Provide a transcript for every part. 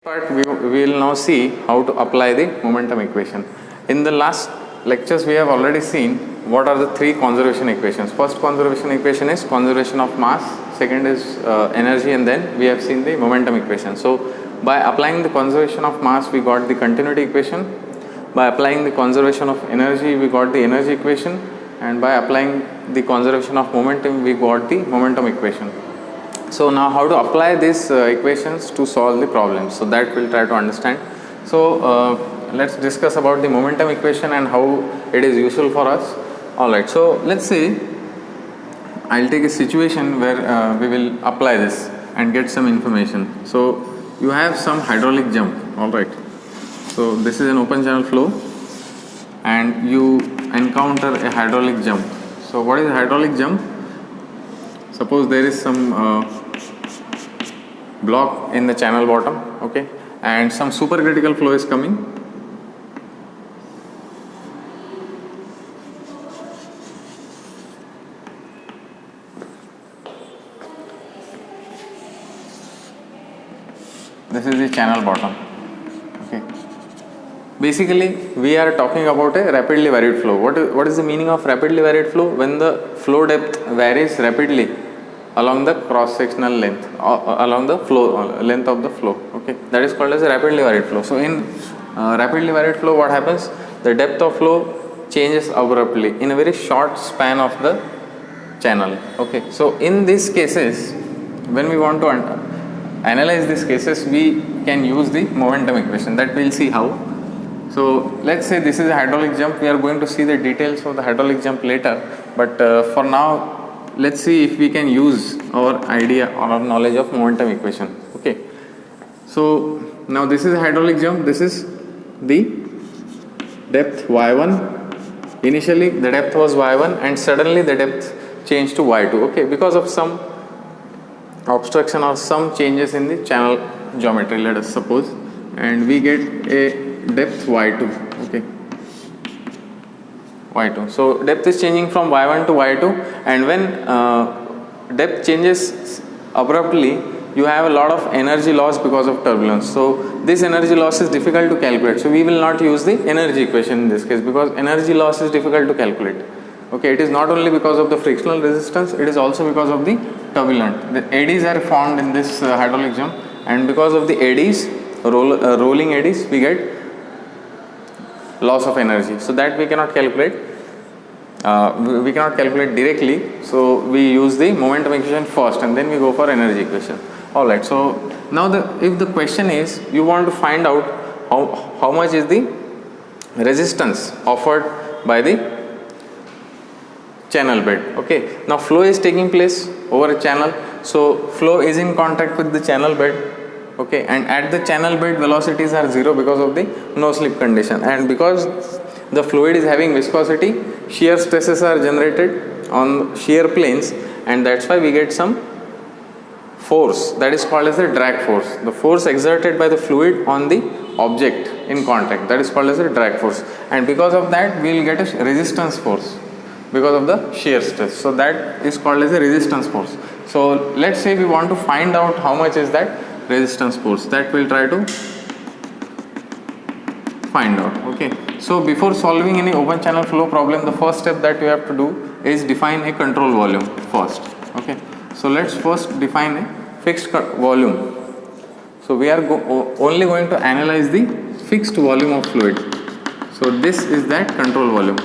Part we will now see how to apply the momentum equation. In the last lectures we have already seen what are the three conservation equations. First conservation equation is conservation of mass, second is energy, and then we have seen the momentum equation. So by applying the conservation of mass we got the continuity equation, by applying the conservation of energy we got the energy equation, and by applying the conservation of momentum we got the momentum equation. So now how to apply these equations to solve the problems, so that we'll try to understand. So let's discuss about the momentum equation and how it is useful for us. Alright, so let's say I'll take a situation where we will apply this and get some information. So you have some hydraulic jump, alright. So this is an open channel flow and you encounter a hydraulic jump. So what is a hydraulic jump? Suppose there is some block in the channel bottom, okay, and some supercritical flow is coming. This is the channel bottom, okay. Basically we are talking about a rapidly varied flow. What is the meaning of rapidly varied flow? When the flow depth varies rapidly along the cross sectional length, along the flow length of the flow, okay, that is called as a rapidly varied flow. So in rapidly varied flow what happens, the depth of flow changes abruptly in a very short span of the channel, okay. So in these cases, when we want to analyze these cases, we can use the momentum equation, that we will see how. So let's say this is a hydraulic jump. We are going to see the details of the hydraulic jump later, but for now let's see if we can use our idea or our knowledge of momentum equation, okay. So now this is a hydraulic jump, this is the depth y1. Initially the depth was y1 and suddenly the depth changed to y2, okay, because of some obstruction or some changes in the channel geometry, let us suppose, and we get a depth y2, okay, y2. So depth is changing from y1 to y2, and when depth changes abruptly, you have a lot of energy loss because of turbulence. So this energy loss is difficult to calculate. So we will not use the energy equation in this case, because energy loss is difficult to calculate. Okay, it is not only because of the frictional resistance, it is also because of the turbulent. The eddies are formed in this hydraulic jump, and because of the eddies, rolling eddies, we get loss of energy. So that we cannot calculate. We cannot calculate directly. So we use the momentum equation first, and then we go for energy equation. Alright. So now if the question is you want to find out how much is the resistance offered by the channel bed. Okay. Now flow is taking place over a channel. So flow is in contact with the channel bed. Okay, and at the channel bed velocities are 0 because of the no slip condition, and because the fluid is having viscosity, shear stresses are generated on shear planes, and that's why we get some force that is called as the drag force. The force exerted by the fluid on the object in contact, that is called as a drag force, and because of that we will get a resistance force because of the shear stress. So that is called as a resistance force. So let's say we want to find out how much is that resistance force, that we'll try to find out, okay. So before solving any open channel flow problem, the first step that you have to do is define a control volume first, okay. So let's first define a fixed volume. So we are only going to analyze the fixed volume of fluid. So this is that control volume.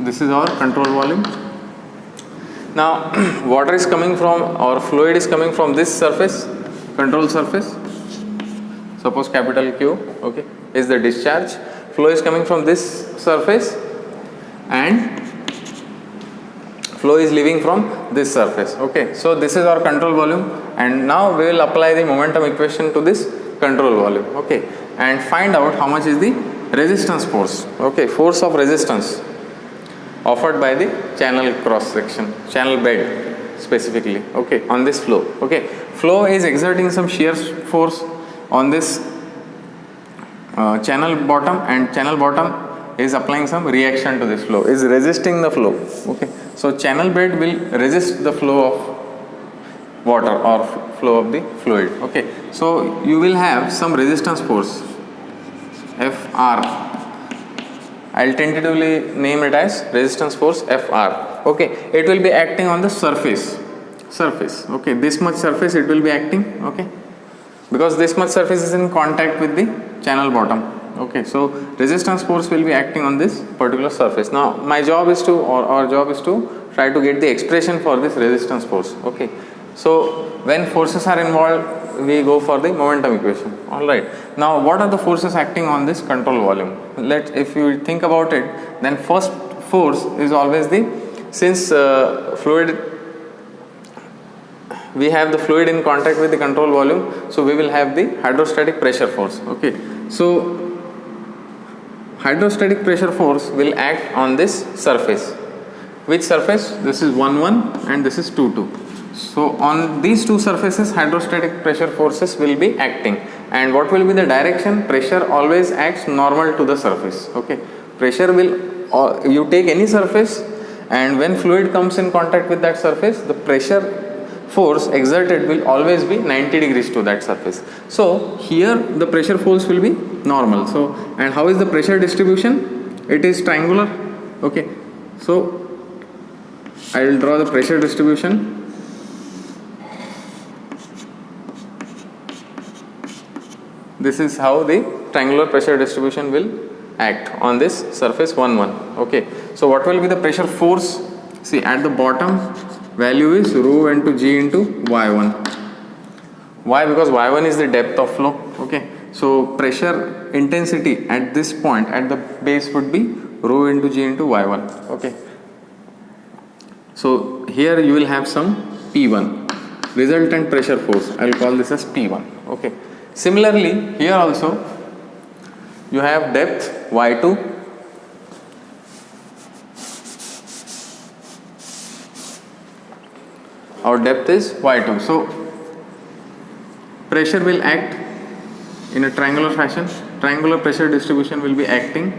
This is our control volume. Now water is coming from, or fluid is coming from this surface, control surface, suppose capital Q, okay, is the discharge. Flow is coming from this surface and flow is leaving from this surface, okay. So this is our control volume, and now we will apply the momentum equation to this control volume, okay, and find out how much is the resistance force, okay, force of resistance offered by the channel cross section, channel bed specifically, okay, on this flow, okay. Flow is exerting some shear force on this channel bottom, and channel bottom is applying some reaction to this flow, is resisting the flow, okay. So channel bed will resist the flow of water or flow of the fluid. Okay, so you will have some resistance force Fr. I'll tentatively name it as resistance force Fr. Okay, it will be acting on the surface. Okay, this much surface it will be acting. Okay, because this much surface is in contact with the channel bottom. Okay, so resistance force will be acting on this particular surface. Now my job is to, or our job is to try to get the expression for this resistance force. Okay, so when forces are involved, we go for the momentum equation. All right, now what are the forces acting on this control volume? If you think about it, then first force is always the, since fluid, we have the fluid in contact with the control volume, so we will have the hydrostatic pressure force. Okay, so hydrostatic pressure force will act on this surface. Which surface? This is 1 1 and this is 2 2. So on these two surfaces hydrostatic pressure forces will be acting, and what will be the direction? Pressure always acts normal to the surface. Okay, pressure will, you take any surface, and when fluid comes in contact with that surface, the pressure force exerted will always be 90 degrees to that surface. So here the pressure force will be normal. So, and how is the pressure distribution? It is triangular. Okay, so I will draw the pressure distribution. This is how the triangular pressure distribution will act on this surface 1 1. Okay, so what will be the pressure force? See, at the bottom value is rho into g into y1. Why? Because y1 is the depth of flow. Okay, so pressure intensity at this point at the base would be rho into g into y1. Okay, so here you will have some P1, resultant pressure force. I will call this as P1. Okay, similarly here also you have depth y2, our depth is y2. So pressure will act in a triangular fashion. Triangular pressure distribution will be acting.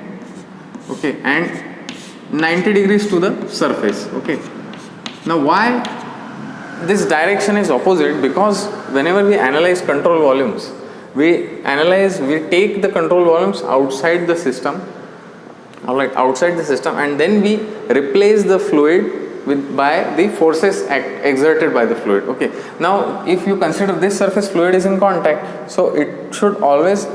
Okay, and 90 degrees to the surface. Okay, now why this direction is opposite? Because whenever we analyze control volumes, we take the control volumes outside the system. All right, outside the system, and then we replace the fluid by the forces exerted by the fluid. Okay, now if you consider this surface, fluid is in contact, so it should always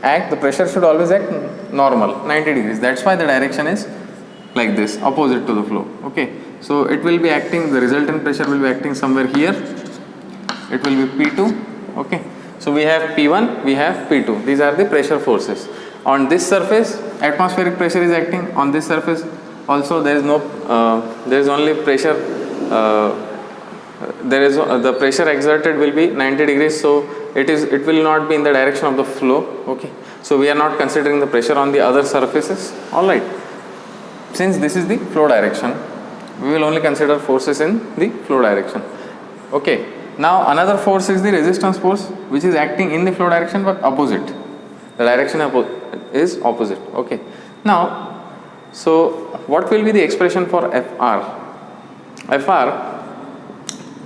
act, the pressure should always act normal, 90 degrees. That's why the direction is like this, opposite to the flow. Okay, so it will be acting, the resultant pressure will be acting somewhere here. It will be P2. Okay, so we have P1, we have P2. These are the pressure forces. On this surface, atmospheric pressure is acting. On this surface also there is no, there is only pressure, the pressure exerted will be 90 degrees, so it will not be in the direction of the flow. Okay, so we are not considering the pressure on the other surfaces. All right, since this is the flow direction, we will only consider forces in the flow direction. Okay, now another force is the resistance force, which is acting in the flow direction but opposite. The direction is opposite. Okay, now so what will be the expression for Fr?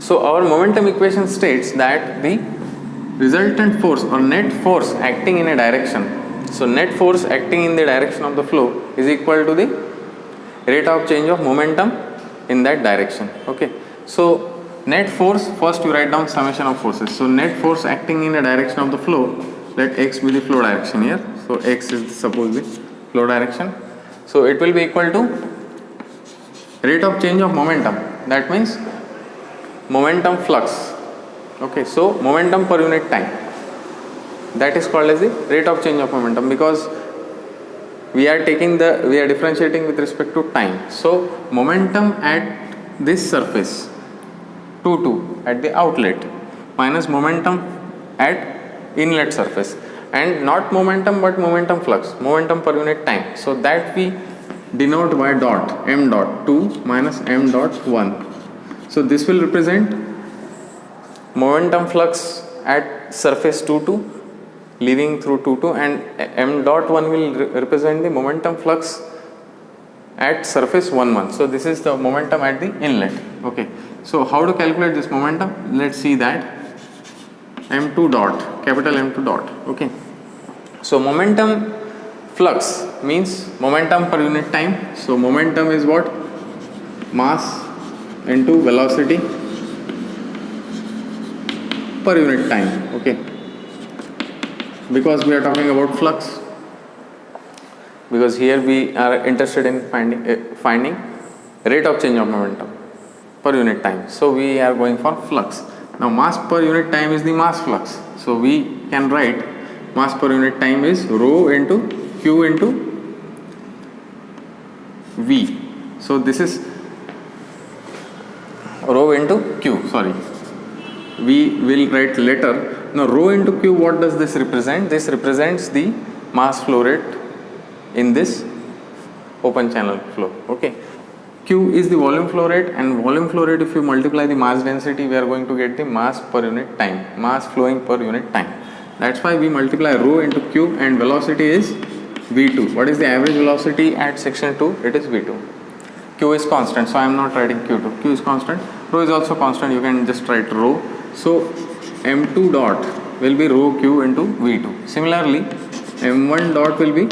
So our momentum equation states that the resultant force or net force acting in a direction, so net force acting in the direction of the flow is equal to the rate of change of momentum in that direction. Okay, so net force, first you write down summation of forces. So net force acting in the direction of the flow, let x be the flow direction here. So x is suppose the flow direction. So it will be equal to rate of change of momentum. That means momentum flux. Okay, so momentum per unit time. That is called as the rate of change of momentum, because we are differentiating with respect to time. So momentum at this surface 2 2 at the outlet minus momentum at inlet surface, and not momentum but momentum flux, momentum per unit time. So that we denote by dot, m dot 2 minus m dot 1. So this will represent momentum flux at surface 2 2 leaving through 2 2, and m dot 1 will represent the momentum flux at surface 1 1. So this is the momentum at the inlet. Okay, So how to calculate this momentum? Let's see that. M2 dot, capital M2 dot. Okay. So momentum flux means momentum per unit time. So momentum is what? Mass into velocity per unit time. Okay. Because we are talking about flux. Because here we are interested in finding rate of change of momentum per unit time. So we are going for flux. Now mass per unit time is the mass flux. So we can write mass per unit time is rho into Q into V. So this is rho into Q, sorry. We will write later. Now rho into Q, what does this represent? This represents the mass flow rate in this open channel flow. Okay. Q is the volume flow rate, and volume flow rate, if you multiply the mass density, we are going to get the mass per unit time, mass flowing per unit time. That's why we multiply rho into Q, and velocity is V2. What is the average velocity at section 2? It is V2. Q is constant, so I am not writing Q2. Q is constant. Rho is also constant, you can just write rho. So M2 dot will be rho Q into V2. Similarly, M1 dot will be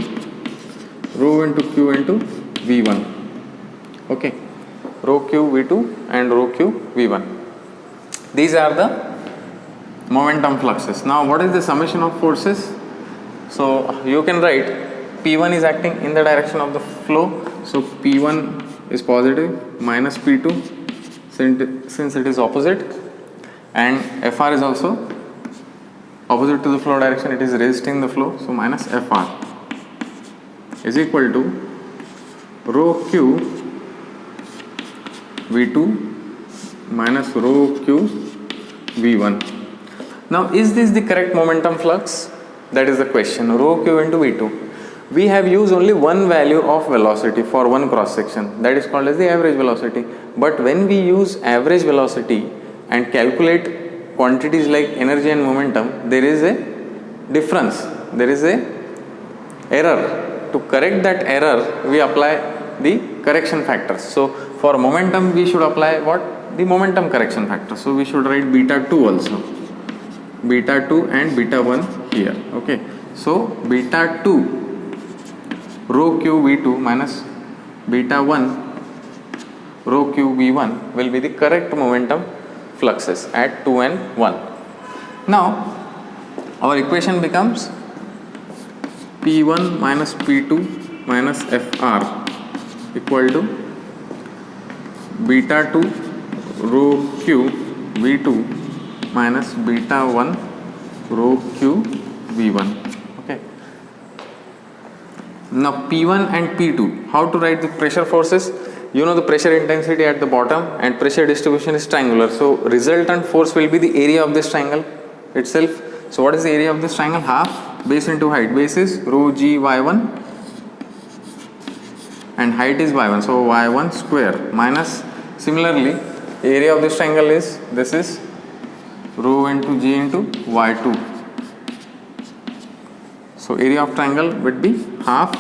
rho into Q into V1. Okay, rho Q V2 and rho Q V1. These are the momentum fluxes. Now what is the summation of forces? So you can write P1 is acting in the direction of the flow. So P1 is positive minus P2 since it is opposite, and Fr is also opposite to the flow direction, it is resisting the flow. So minus Fr is equal to rho Q V2 minus rho Q V1. Now is this the correct momentum flux? That is the question. Rho Q into V2. We have used only one value of velocity for one cross section, that is called as the average velocity. But when we use average velocity and calculate quantities like energy and momentum, there is a difference, there is a error. To correct that error, we apply the correction factors. So for momentum we should apply what? The momentum correction factor. So we should write beta 2 also, beta 2 and beta 1 here. Okay, so beta 2 rho Q V2 minus beta 1 rho Q V1 will be the correct momentum fluxes at 2 and 1. Now our equation becomes P1 minus P2 minus Fr equal to beta 2 rho Q V2 minus beta 1 rho Q V1. Okay. Now P1 and P2, how to write the pressure forces? You know the pressure intensity at the bottom and pressure distribution is triangular. So resultant force will be the area of this triangle itself. So what is the area of this triangle? Half base into height. Base is rho g y1 and height is y1. So y1 square minus, similarly area of this triangle is, this is rho into g into y2. So area of triangle would be half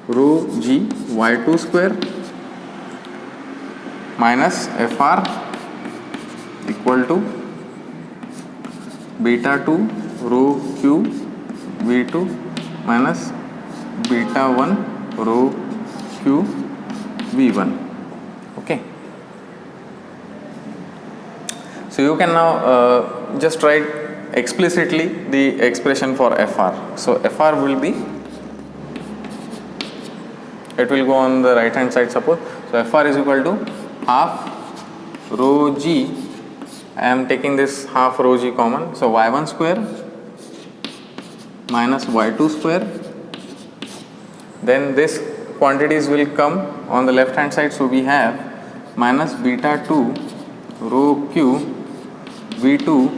rho g y2 square minus Fr equal to beta 2 rho Q V2 minus beta 1 rho Q V1. Okay. So you can now just write explicitly the expression for Fr. So Fr will be, it will go on the right hand side suppose. So Fr is equal to half rho g, I am taking this half rho g common, so y1 square minus y2 square, then this quantities will come on the left hand side, so we have minus beta 2 rho q v2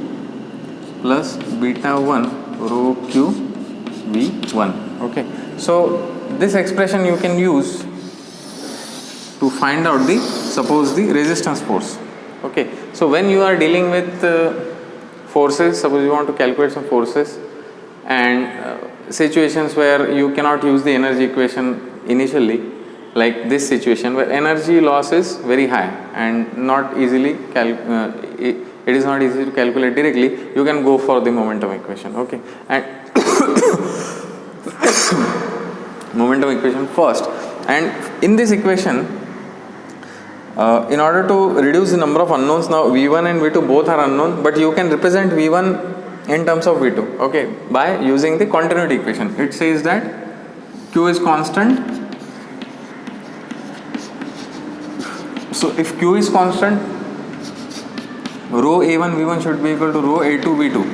plus beta 1 rho q v1. Okay, so this expression you can use to find out the, suppose the resistance force. Okay, so when you are dealing with forces, suppose you want to calculate some forces and situations where you cannot use the energy equation initially, like this situation where energy loss is very high and not easily it is not easy to calculate directly, you can go for the momentum equation. Okay, and momentum equation first, and in this equation, in order to reduce the number of unknowns, now v1 and v2 both are unknown, but you can represent v1 in terms of v2, okay, by using the continuity equation. It says that q is constant. So if q is constant, rho a1 v1 should be equal to rho a2 v2.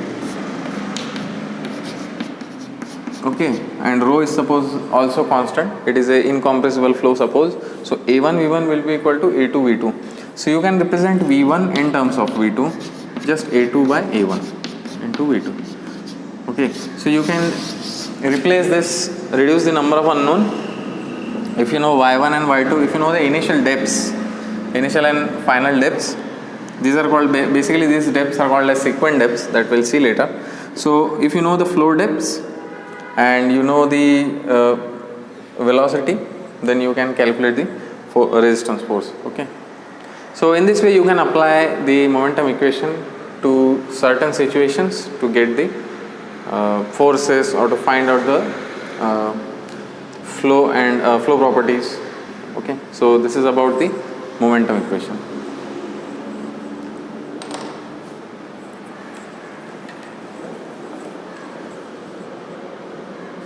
Okay, and rho is suppose also constant, it is a incompressible flow suppose, so a1 v1 will be equal to a2 v2. So you can represent v1 in terms of v2, just a2 by a1 into v2. Okay, so you can replace this, reduce the number of unknown. If you know y1 and y2, if you know the initial depths, initial and final depths, these are called basically these depths are called as sequent depths, that we'll see later. So if you know the flow depths and you know the velocity, then you can calculate the resistance force. Okay, so in this way you can apply the momentum equation to certain situations to get the forces or to find out the flow and flow properties. Okay, so this is about the momentum equation.